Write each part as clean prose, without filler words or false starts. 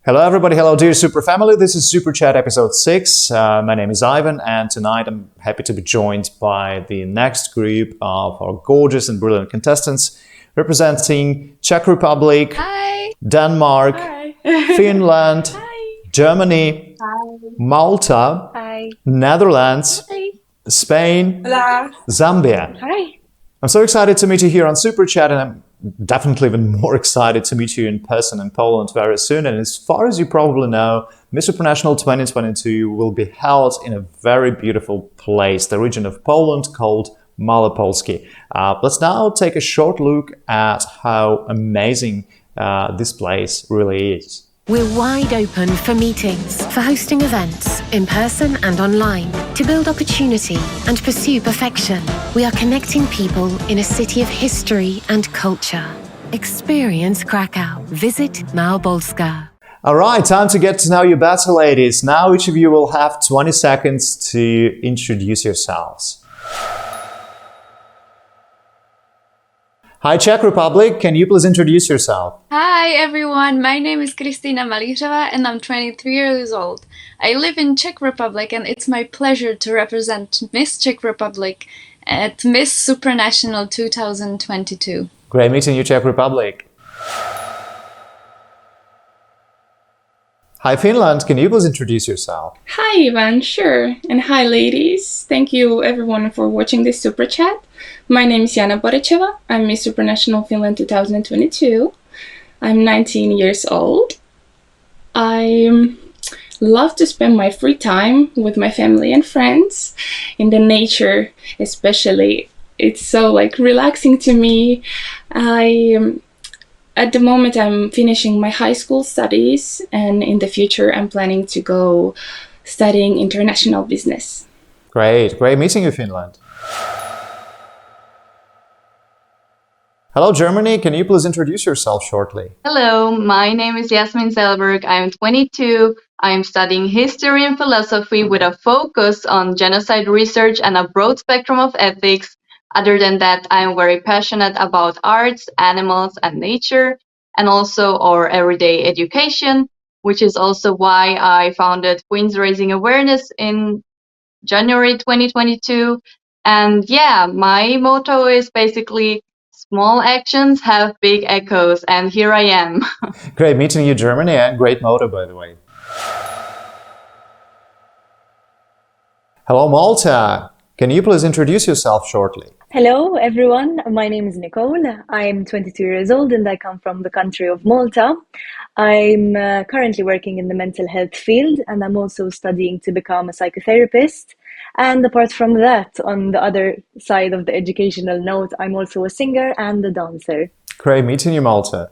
Hello everybody, hello dear Super family, this is Supra Chat episode 6. My name is Ivan and tonight I'm happy to be joined by the next group of our gorgeous and brilliant contestants representing Czech Republic, Hi. Denmark, Hi. Finland, Hi. Germany, Hi. Malta, Hi. Netherlands, Hi. Spain, Hola. Zambia. Hi. I'm so excited to meet you here on Super Chat, and I'm definitely even more excited to meet you in person in Poland very soon. And as far as you probably know, Miss Supranational 2022 will be held in a very beautiful place, the region of Poland called Malopolski. Let's now take a short look at how amazing this place really is. We're wide open for meetings, for hosting events, in person and online, to build opportunity and pursue perfection. We are connecting people in a city of history and culture. Experience Krakow. Visit Małopolska. All right, time to get to know you better, ladies. Now each of you will have 20 seconds to introduce yourselves. Hi, Czech Republic. Can you please introduce yourself? Hi everyone, my name is Kristina Malířová and I'm 23 years old. I live in Czech Republic and it's my pleasure to represent Miss Czech Republic at Miss Supranational 2022. Great meeting you, Czech Republic. Hi, Finland. Can you please introduce yourself? Hi, Ivan. Sure. And hi, ladies. Thank you, everyone, for watching this Super Chat. My name is Jana Boricheva. I'm Miss Supranational Finland 2022. I'm 19 years old. I love to spend my free time with my family and friends in the nature, especially. It's so relaxing to me. At the moment, I'm finishing my high school studies, and in the future, I'm planning to go studying international business. Great meeting you, Finland. Hello, Germany. Can you please introduce yourself shortly? Hello, my name is Jasmin Selberg. I'm 22. I'm studying history and philosophy with a focus on genocide research and a broad spectrum of ethics. Other than that, I'm very passionate about arts, animals, and nature, and also our everyday education, which is also why I founded Queens Raising Awareness in January 2022. And yeah, my motto is basically small actions have big echoes, and here I am. Great meeting you, Germany, and great motto, by the way. Hello, Malta. Can you please introduce yourself shortly? Hello everyone, my name is Nicole. I'm 22 years old and I come from the country of Malta. I'm currently working in the mental health field and I'm also studying to become a psychotherapist. And apart from that, on the other side of the educational note, I'm also a singer and a dancer. Great meeting you, Malta.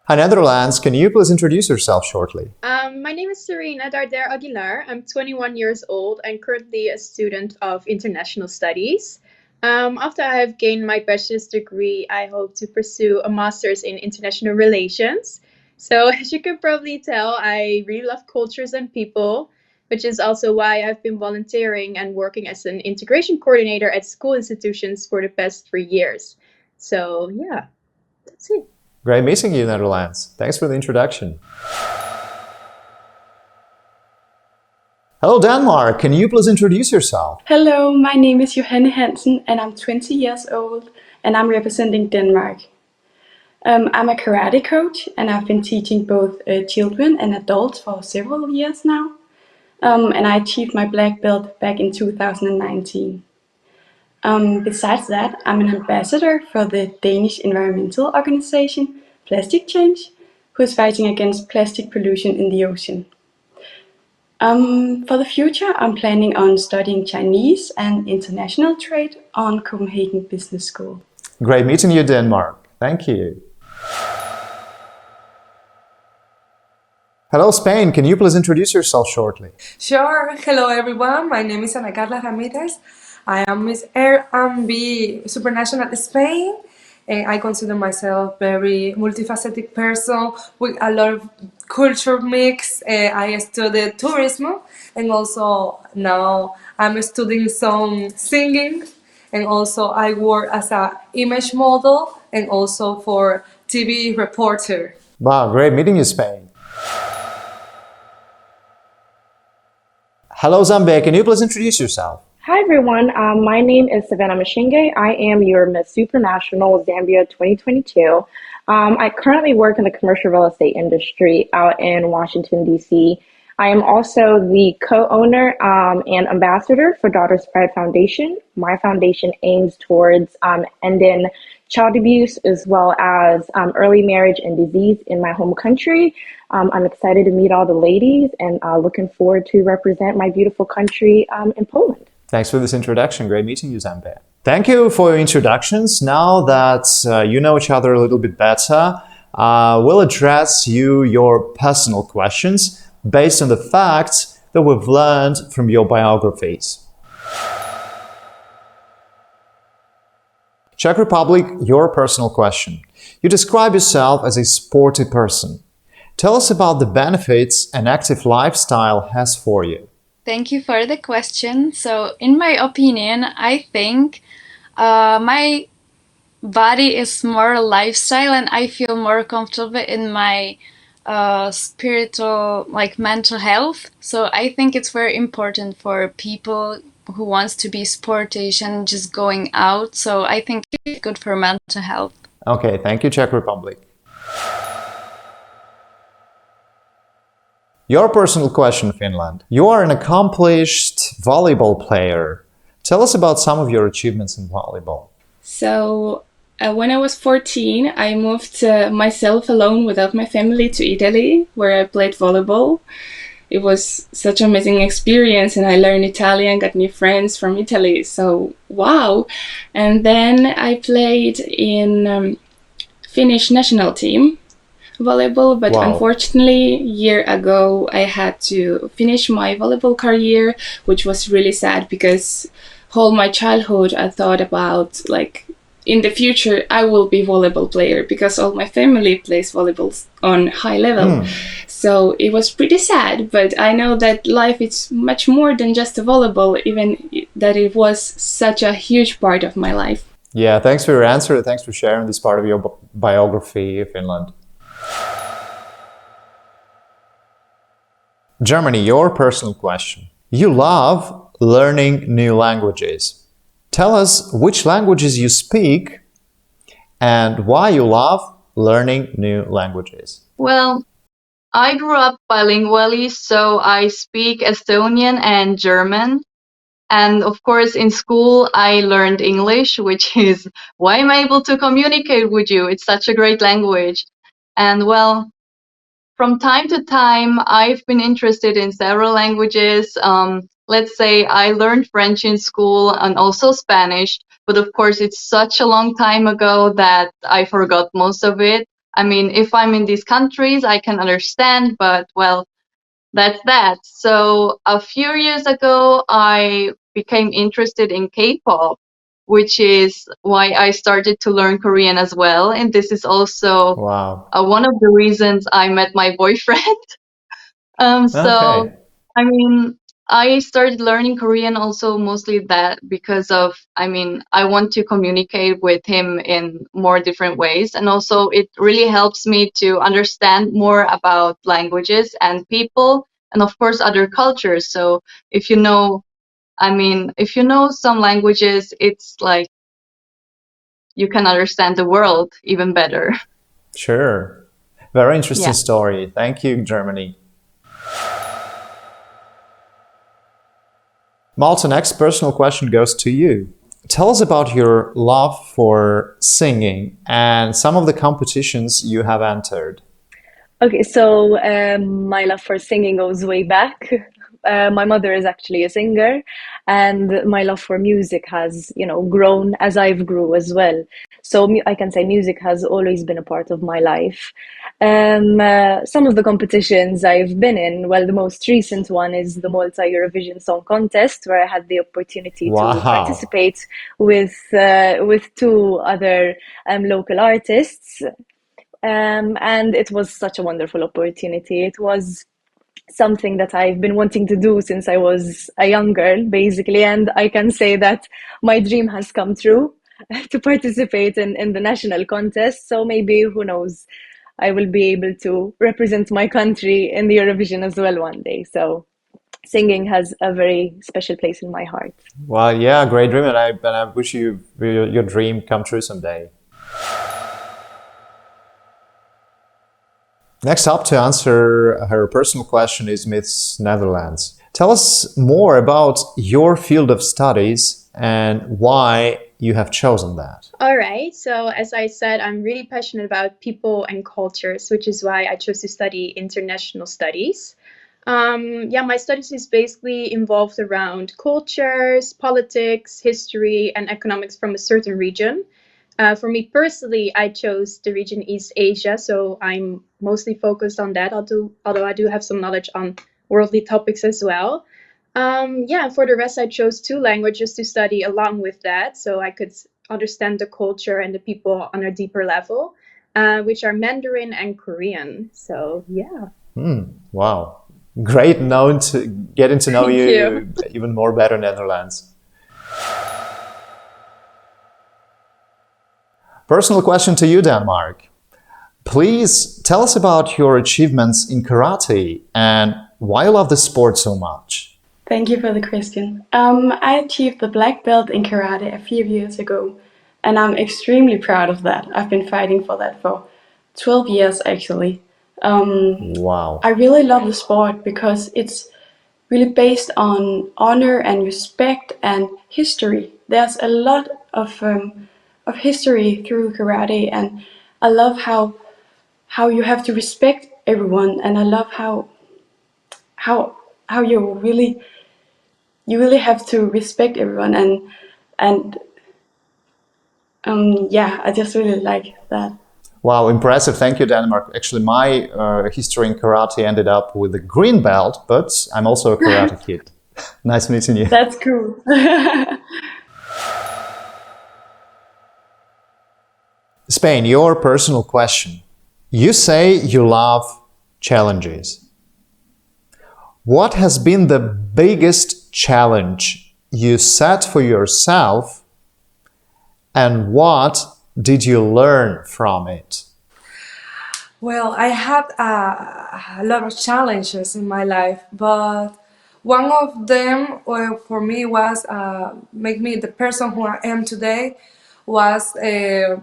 Hi, Netherlands. Can you please introduce yourself shortly? My name is Serena Darder Aguilar. I'm 21 years old and currently a student of international studies. After I have gained my bachelor's degree, I hope to pursue a master's in international relations. So as you can probably tell, I really love cultures and people, which is also why I've been volunteering and working as an integration coordinator at school institutions for the past 3 years. So yeah, that's it. Great meeting you, Netherlands. Thanks for the introduction. Hello, Denmark. Can you please introduce yourself? Hello, my name is Johanne Hansen and I'm 20 years old and I'm representing Denmark. I'm a karate coach and I've been teaching both children and adults for several years now. And I achieved my black belt back in 2019. Besides that, I'm an ambassador for the Danish environmental organization Plastic Change, who is fighting against plastic pollution in the ocean. For the future, I'm planning on studying Chinese and international trade on Copenhagen Business School. Great meeting you, Denmark. Thank you. Hello, Spain. Can you please introduce yourself shortly? Sure. Hello, everyone. My name is Ana Carla Ramirez. I am Miss R&B Supranational Spain. I consider myself very multifaceted person with a lot of culture mix. I studied tourism and also now I'm studying some singing, and also I work as an image model and also for TV reporter. Wow, great meeting you, Spain. Hello, Zambia. Can you please introduce yourself? Hi everyone, my name is Savannah Mashinge. I am your Miss Supranational Zambia 2022. I currently work in the commercial real estate industry out in Washington, D.C. I am also the co-owner and ambassador for Daughters Pride Foundation. My foundation aims towards ending child abuse as well as early marriage and disease in my home country. I'm excited to meet all the ladies and looking forward to represent my beautiful country in Poland. Thanks for this introduction. Great meeting you, Zambia. Thank you for your introductions. Now that you know each other a little bit better, we'll address your personal questions based on the facts that we've learned from your biographies. Czech Republic, your personal question. You describe yourself as a sporty person. Tell us about the benefits an active lifestyle has for you. Thank you for the question. So, in my opinion, I think my body is more a lifestyle and I feel more comfortable in my spiritual, like mental health. So, I think it's very important for people who wants to be sportish and just going out. So, I think it's good for mental health. Okay, thank you, Czech Republic. Your personal question, Finland. You are an accomplished volleyball player. Tell us about some of your achievements in volleyball. So, when I was 14, I moved myself alone without my family to Italy, where I played volleyball. It was such an amazing experience, and I learned Italian, got new friends from Italy. So, wow! And then I played in Finnish national team volleyball, but Wow. unfortunately, a year ago, I had to finish my volleyball career, which was really sad because whole my childhood I thought about like in the future I will be volleyball player because all my family plays volleyball on high level. So it was pretty sad, but I know that life is much more than just a volleyball, even that it was such a huge part of my life. Yeah, thanks for your answer. Thanks for sharing this part of your biography, Finland. Germany, your personal question. You love learning new languages. Tell us which languages you speak and why you love learning new languages. Well, I grew up bilingually, so I speak Estonian and German. And of course, in school, I learned English, which is why I'm able to communicate with you. It's such a great language. And well, from time to time, I've been interested in several languages. Let's say I learned French in school and also Spanish, but of course, it's such a long time ago that I forgot most of it. I mean, if I'm in these countries, I can understand, but well, that's that. So a few years ago, I became interested in K-pop, which is why I started to learn Korean as well. And this is also Wow. one of the reasons I met my boyfriend. So, Okay. I mean, I started learning Korean also mostly that because of, I mean, I want to communicate with him in more different ways. And also it really helps me to understand more about languages and people and of course other cultures. So if you know, I mean, if you know some languages, it's like you can understand the world even better. Sure. Very interesting Yeah. story. Thank you, Germany. Malta, next personal question goes to you. Tell us about your love for singing and some of the competitions you have entered. Okay, so my love for singing goes way back. My mother is actually a singer, and my love for music has, grown as I've grew as well. So I can say music has always been a part of my life. Some of the competitions I've been in, well, the most recent one is the Malta Eurovision Song Contest, where I had the opportunity Wow. to participate with two other local artists. And it was such a wonderful opportunity. It was something that I've been wanting to do since I was a young girl, basically, and I can say that my dream has come true. to participate in the national contest. So maybe, who knows, I will be able to represent my country in the Eurovision as well one day. So singing has a very special place in my heart. Well, yeah, great dream, and I wish your dream come true someday. Next up to answer her personal question is Miss Netherlands. Tell us more about your field of studies and why you have chosen that. All right. So as I said, I'm really passionate about people and cultures, which is why I chose to study international studies. My studies is basically involved around cultures, politics, history, and economics from a certain region. For me personally, I chose the region East Asia, so I'm mostly focused on that, although I do have some knowledge on worldly topics as well. For the rest, I chose 2 languages to study along with that, so I could understand the culture and the people on a deeper level, which are Mandarin and Korean. So, yeah. Wow. Great getting to know Thank you. even more better, Netherlands. Personal question to you, Denmark. Please tell us about your achievements in karate and why you love the sport so much. Thank you for the question. I achieved the black belt in karate a few years ago, and I'm extremely proud of that. I've been fighting for that for 12 years, actually. Wow. I really love the sport because it's really based on honor and respect and history. There's a lot of history through karate, and I love how you have to respect everyone, and I love how you really have to respect everyone, and I just really like that. Wow, impressive. Thank you, Denmark. Actually, my history in karate ended up with a green belt, but I'm also a karate kid. Nice meeting you. That's cool. Spain, your personal question. You say you love challenges. What has been the biggest challenge you set for yourself, and what did you learn from it? Well, I had a lot of challenges in my life, but one of them, for me, was make me the person who I am today. Was when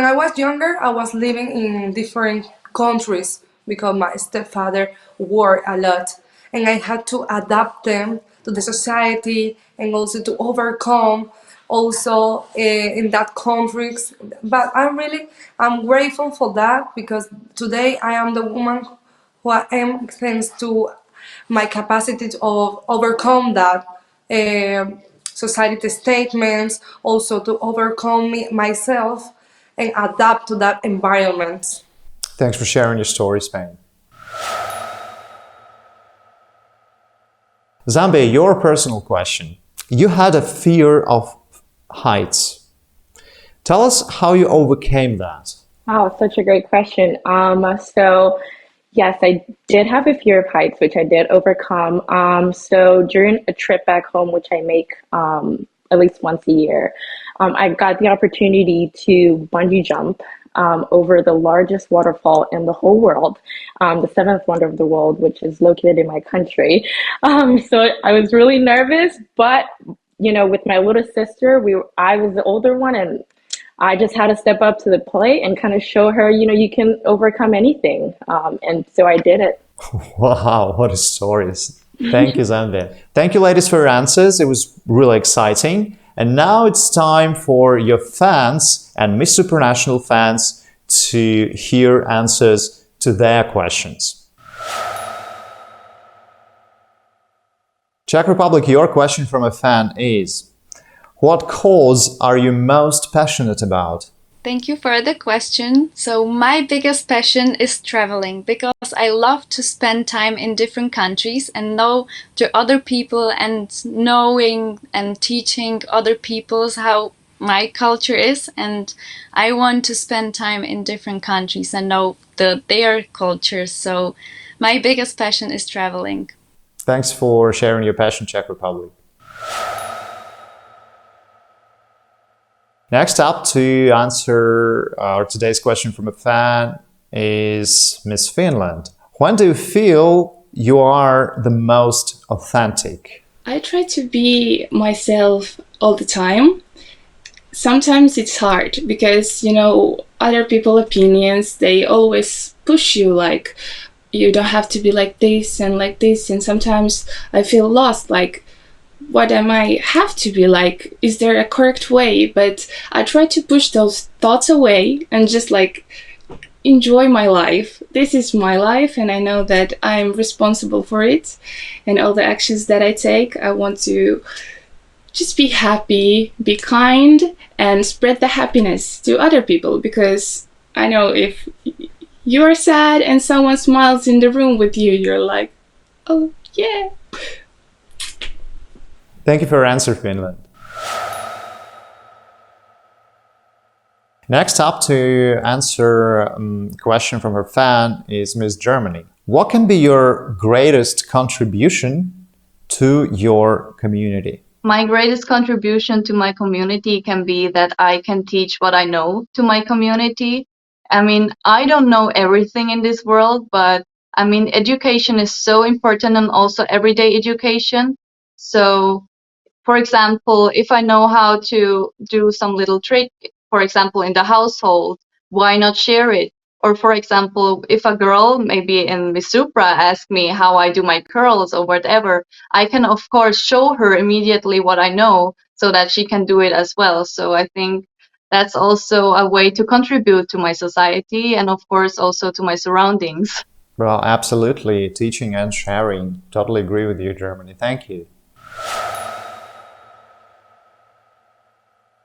I was younger, I was living in different countries because my stepfather worked a lot, and I had to adapt them to the society and also to overcome also in that countries. But I'm grateful for that because today I am the woman who I am thanks to my capacity to overcome that society statements, also to overcome myself and adapt to that environment. Thanks for sharing your story, Spain. Zambia, your personal question. You had a fear of heights. Tell us how you overcame that. Wow, such a great question. So yes, I did have a fear of heights, which I did overcome. So during a trip back home, which I make at least once a year, I got the opportunity to bungee jump over the largest waterfall in the whole world, the seventh wonder of the world, which is located in my country. So I was really nervous, but with my little sister, I was the older one, and I just had to step up to the plate and kind of show her, you can overcome anything. And so I did it. Wow, what a story. Thank you, Zambia. Thank you, ladies, for your answers. It was really exciting. And now it's time for your fans and Miss Supranational fans to hear answers to their questions. Czech Republic, your question from a fan is, what cause are you most passionate about? Thank you for the question. So my biggest passion is traveling because I love to spend time in different countries and know the other people and knowing and teaching other people's how my culture is, and I want to spend time in different countries and know their cultures. So my biggest passion is traveling. Thanks for sharing your passion, Czech Republic. Next up to answer our today's question from a fan is Miss Finland. When do you feel you are the most authentic? I try to be myself all the time. Sometimes it's hard because, other people's opinions, they always push you like, you don't have to be like this and like this. And sometimes I feel lost, like, what am I have to be like? Is there a correct way? But I try to push those thoughts away and just like enjoy my life. This is my life and I know that I'm responsible for it. And all the actions that I take, I want to just be happy, be kind, and spread the happiness to other people, because I know if you're sad and someone smiles in the room with you, you're like, oh yeah. Thank you for your answer, Finland. Next up to answer a question from her fan is Miss Germany. What can be your greatest contribution to your community? My greatest contribution to my community can be that I can teach what I know to my community. I mean, I don't know everything in this world, but I mean, education is so important, and also everyday education. So, for example, if I know how to do some little trick, for example, in the household, why not share it? Or for example, if a girl, maybe in Miss Supra, asks me how I do my curls or whatever, I can of course show her immediately what I know so that she can do it as well. So I think that's also a way to contribute to my society and of course also to my surroundings. Well, absolutely. Teaching and sharing. Totally agree with you, Germany. Thank you.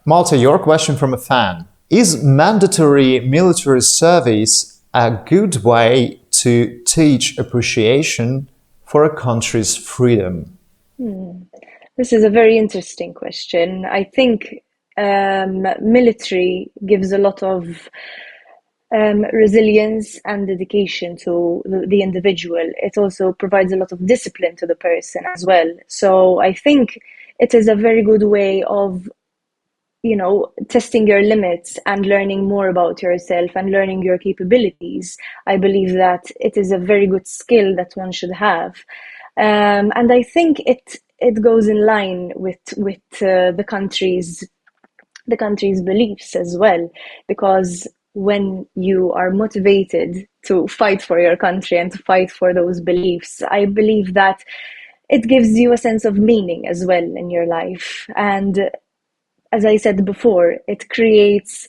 Malta, your question from a fan. Is mandatory military service a good way to teach appreciation for a country's freedom? This is a very interesting question. I think military gives a lot of resilience and dedication to the individual. It also provides a lot of discipline to the person as well. So I think it is a very good way of testing your limits and learning more about yourself and learning your capabilities. I believe that it is a very good skill that one should have. And I think it goes in line with the country's beliefs as well, because when you are motivated to fight for your country and to fight for those beliefs, I believe that it gives you a sense of meaning as well in your life. And as I said before, it creates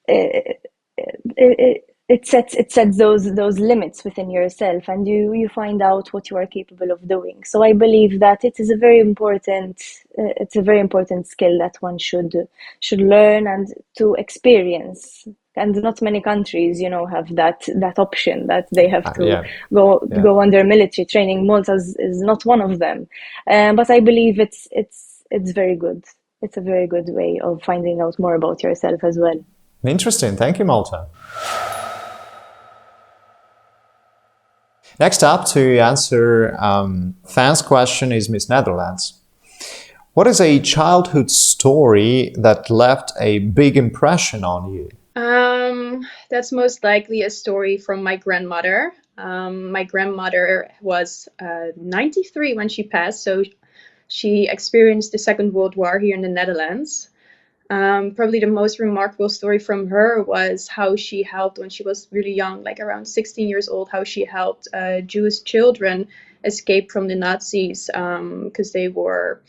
it sets those limits within yourself, and you find out what you are capable of doing. So I believe that it is a very important skill that one should learn and to experience. And not many countries, have that option that they have to go under military training. Malta is not one of them, but I believe it's very good. It's a very good way of finding out more about yourself as well. Interesting. Thank you, Malta. Next up to answer fans' question is Miss Netherlands. What is a childhood story that left a big impression on you? That's most likely a story from my grandmother. My grandmother was 93 when she passed, so she experienced the Second World War here in the Netherlands. Probably the most remarkable story from her was how she helped when she was really young, like around 16 years old, how she helped Jewish children escape from the Nazis because they were,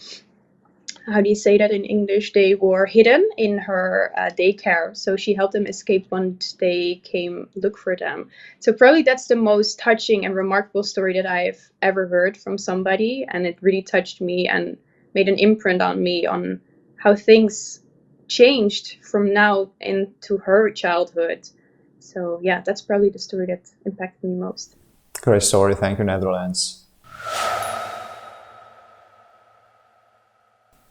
how do you say that in English? They were hidden in her daycare. So she helped them escape once they came look for them. So probably that's the most touching and remarkable story that I've ever heard from somebody. And it really touched me and made an imprint on me on how things changed from now into her childhood. So yeah, that's probably the story that impacted me most. Great story. Thank you, Netherlands.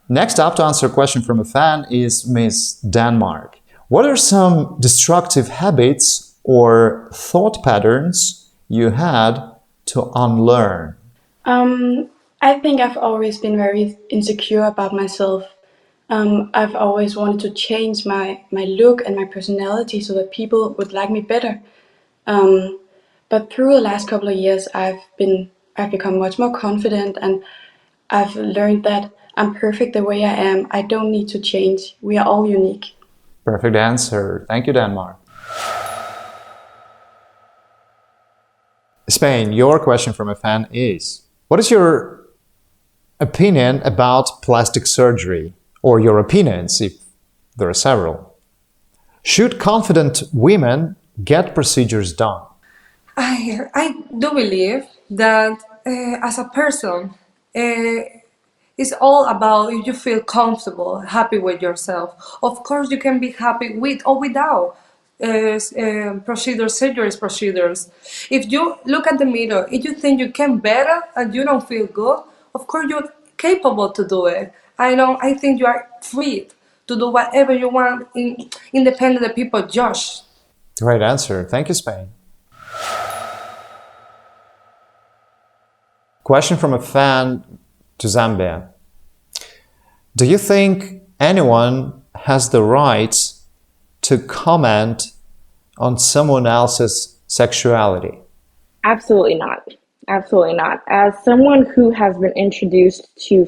Next up to answer a question from a fan is Miss Denmark. What are some destructive habits or thought patterns you had to unlearn? I think I've always been very insecure about myself I've always wanted to change my look and my personality so that people would like me better. But through the last couple of years, I've become much more confident, and I've learned that I'm perfect the way I am. I don't need to change. We are all unique. Perfect answer. Thank you, Denmark. Spain, your question from a fan is, what is your opinion about plastic surgery? Or your opinions, if there are several. Should confident women get procedures done? I do believe that as a person, it's all about if you feel comfortable, happy with yourself. Of course, you can be happy with or without procedures. If you look at the mirror, if you think you can better and you don't feel good, of course you're capable to do it. I think you are free to do whatever you want, independent of people judge. Great answer. Thank you, Spain. Question from a fan to Zambia. Do you think anyone has the right to comment on someone else's sexuality? Absolutely not. Absolutely not. As someone who has been introduced to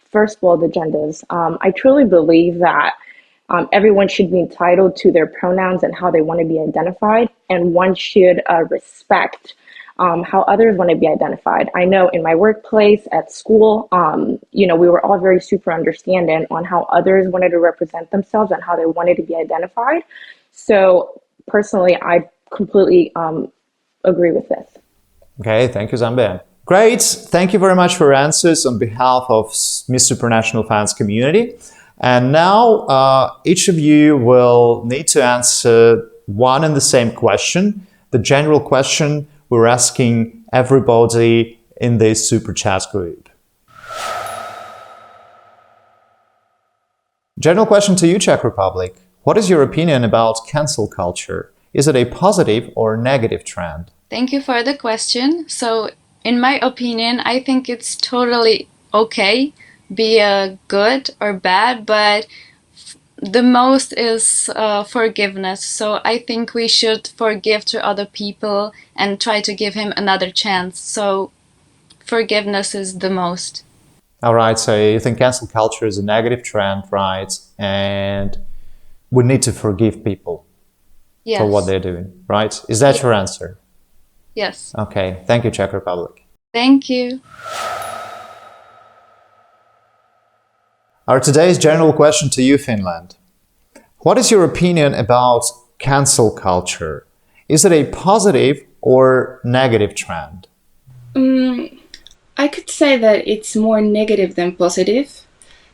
first world agendas, I truly believe that everyone should be entitled to their pronouns and how they want to be identified, and one should respect how others want to be identified. I know in my workplace, at school, we were all very super understanding on how others wanted to represent themselves and how they wanted to be identified. So personally, I completely agree with this. Okay, thank you, Zambia. Great, thank you very much for your answers on behalf of Miss Supranational fans community. And now each of you will need to answer one and the same question, the general question we're asking everybody in this Super Chat group. General question to you, Czech Republic. What is your opinion about cancel culture? Is it a positive or negative trend? Thank you for the question. So, in my opinion, I think it's totally okay, be good or bad, but the most is forgiveness. So I think we should forgive to other people and try to give him another chance. So forgiveness is the most. All right, so you think cancel culture is a negative trend, right? And we need to forgive people Yes. for what they're doing, right? Is that your answer? Yes. Okay, thank you, Czech Republic. Thank you. Our today's general question to you, Finland. What is your opinion about cancel culture? Is it a positive or negative trend? I could say that it's more negative than positive,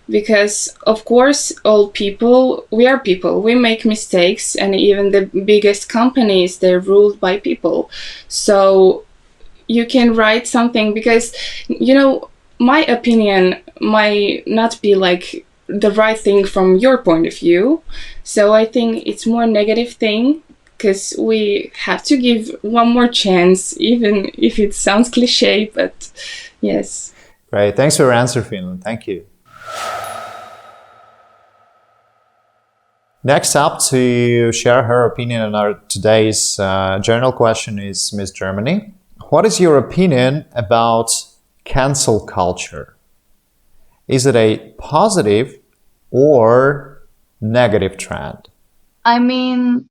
because of course we are people, we make mistakes, and even the biggest companies, they're ruled by people. So you can write something, because my opinion might not be like the right thing from your point of view. So I think it's more negative thing, because we have to give one more chance, even if it sounds cliche, but yes. Great, thanks for your answer, Finland. Thank you. Next up to share her opinion on our today's general question is Miss Germany. What is your opinion about cancel culture? Is it a positive or negative trend? I mean,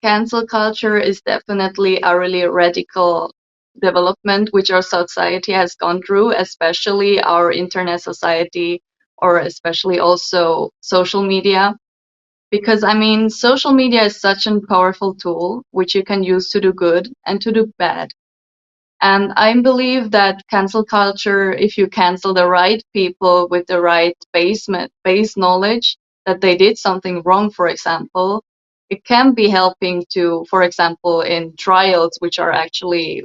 cancel culture is definitely a really radical development which our society has gone through, especially our internet society, or especially also social media. Because I mean, social media is such a powerful tool which you can use to do good and to do bad. And I believe that cancel culture, if you cancel the right people with the right base knowledge that they did something wrong, for example, it can be helping to, for example, in trials which are actually,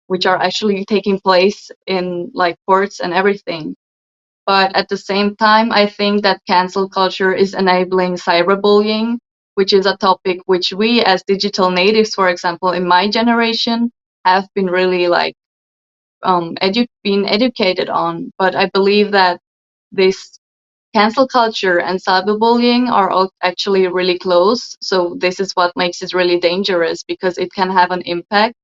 which are actually taking place in like courts and everything. But at the same time, I think that cancel culture is enabling cyberbullying, which is a topic which we as digital natives, for example, in my generation, have been really like being educated on. But I believe that this cancel culture and cyberbullying are all actually really close. So this is what makes it really dangerous, because it can have an impact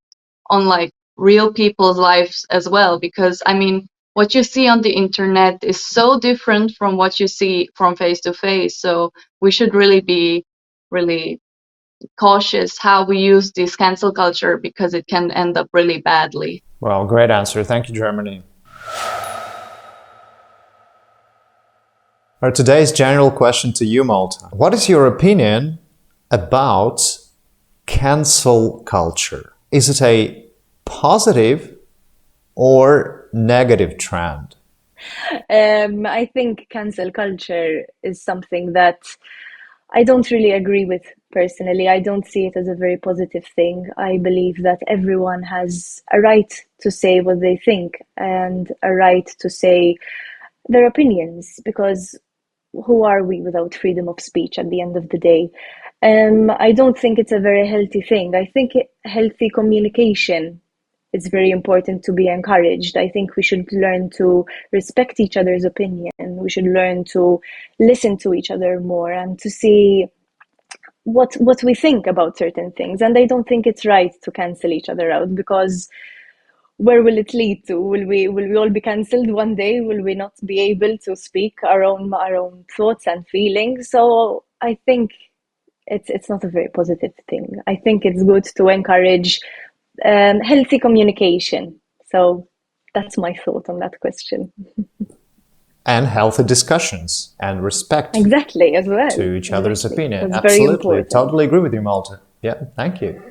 on like real people's lives as well. Because I mean, what you see on the internet is so different from what you see from face to face. So we should really be really cautious how we use this cancel culture, because it can end up really badly. Well, great answer. Thank you, Germany. Our today's general question to you, Malta. What is your opinion about cancel culture? Is it a positive or negative trend? I think cancel culture is something that I don't really agree with personally. I don't see it as a very positive thing. I believe that everyone has a right to say what they think and a right to say their opinions, because who are we without freedom of speech at the end of the day? I don't think it's a very healthy thing. I think healthy communication is very important to be encouraged. I think we should learn to respect each other's opinion. We should learn to listen to each other more and to see what we think about certain things. And I don't think it's right to cancel each other out, because where will it lead to? Will we all be cancelled one day? Will we not be able to speak our own thoughts and feelings? So I think it's not a very positive thing. I think it's good to encourage healthy communication. So that's my thought on that question. And healthy discussions and respect Exactly, as well. to each other's opinion. That's very Absolutely. important. Totally agree with you, Malta. Yeah, thank you.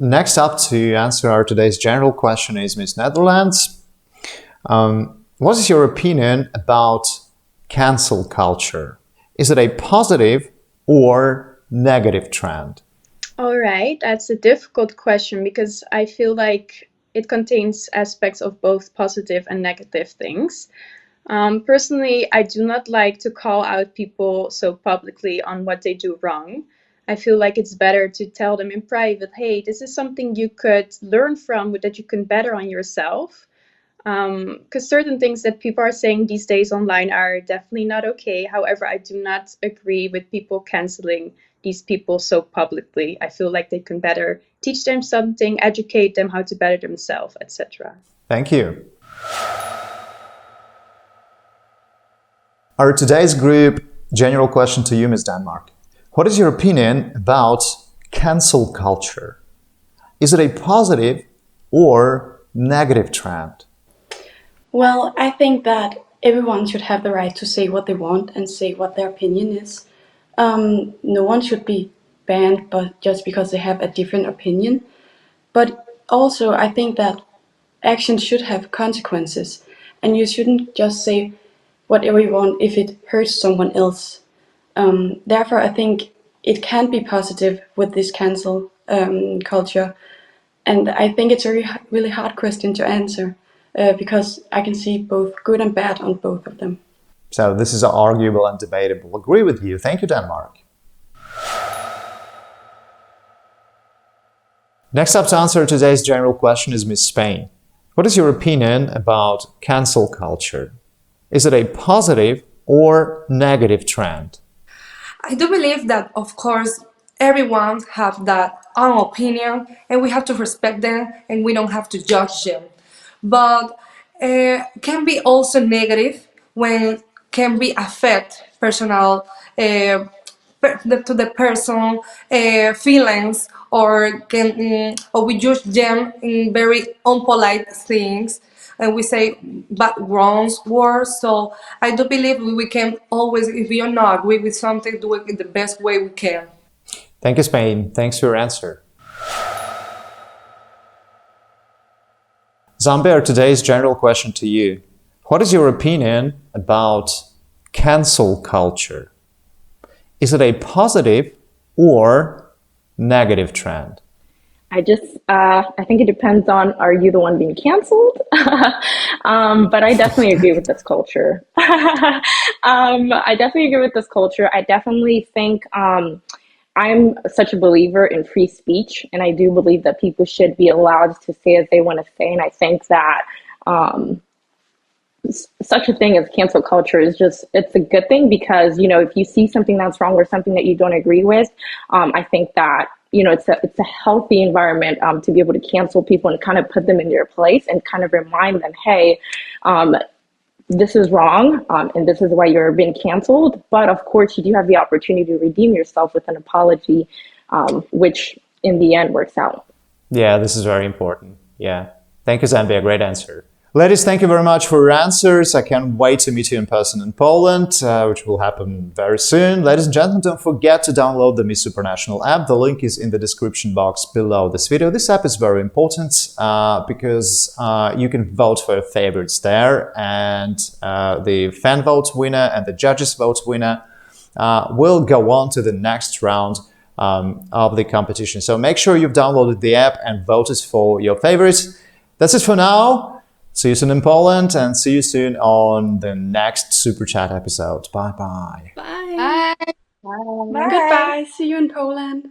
Next up to answer our today's general question is Miss Netherlands. What is your opinion about cancel culture? Is it a positive or negative trend? All right, that's a difficult question, because I feel like it contains aspects of both positive and negative things. Personally, I do not like to call out people so publicly on what they do wrong. I feel like it's better to tell them in private, hey, this is something you could learn from, that you can better on yourself. Because certain things that people are saying these days online are definitely not okay. However, I do not agree with people canceling these people so publicly. I feel like they can better teach them something, educate them how to better themselves, etc. Thank you. Our today's group general question to you, Ms. Denmark. What is your opinion about cancel culture? Is it a positive or negative trend? Well, I think that everyone should have the right to say what they want and say what their opinion is. No one should be banned but just because they have a different opinion. But also, I think that actions should have consequences, and you shouldn't just say whatever you want if it hurts someone else. Therefore, I think it can be positive with this cancel culture, and I think it's a really hard question to answer because I can see both good and bad on both of them. So this is arguable and debatable. Agree with you. Thank you, Denmark. Next up to answer today's general question is Miss Spain. What is your opinion about cancel culture? Is it a positive or negative trend? I do believe that, of course, everyone have that own opinion, and we have to respect them, and we don't have to judge them. But can be also negative when can be affect personal to the person feelings, or can or we judge them in very unpolite things, and we say bad wrongs words. So I do believe we can always, if we are not agree with something, do it in the best way we can. Thank you, Spain. Thanks for your answer. Zambia, today's general question to you. What is your opinion about cancel culture? Is it a positive or negative trend? I think it depends on, are you the one being canceled? But I definitely agree with this culture. I definitely agree with this culture. I definitely think I'm such a believer in free speech, and I do believe that people should be allowed to say as they want to say. And I think that such a thing as cancel culture is just, it's a good thing because, you know, if you see something that's wrong or something that you don't agree with, I think that, you know, it's a healthy environment to be able to cancel people and kind of put them in their place and kind of remind them, hey, this is wrong, and this is why you're being canceled. But of course, you do have the opportunity to redeem yourself with an apology, which in the end works out. Yeah, this is very important. Yeah. Thank you, Zambia. Great answer. Ladies, thank you very much for your answers. I can't wait to meet you in person in Poland, which will happen very soon. Ladies and gentlemen, don't forget to download the Miss Supranational app. The link is in the description box below this video. This app is very important because you can vote for your favorites there, and the fan vote winner and the judges vote winner will go on to the next round of the competition. So make sure you've downloaded the app and voted for your favorites. That's it for now. See you soon in Poland and see you soon on the next Super Chat episode. Bye-bye. Bye. Bye. Goodbye. See you in Poland.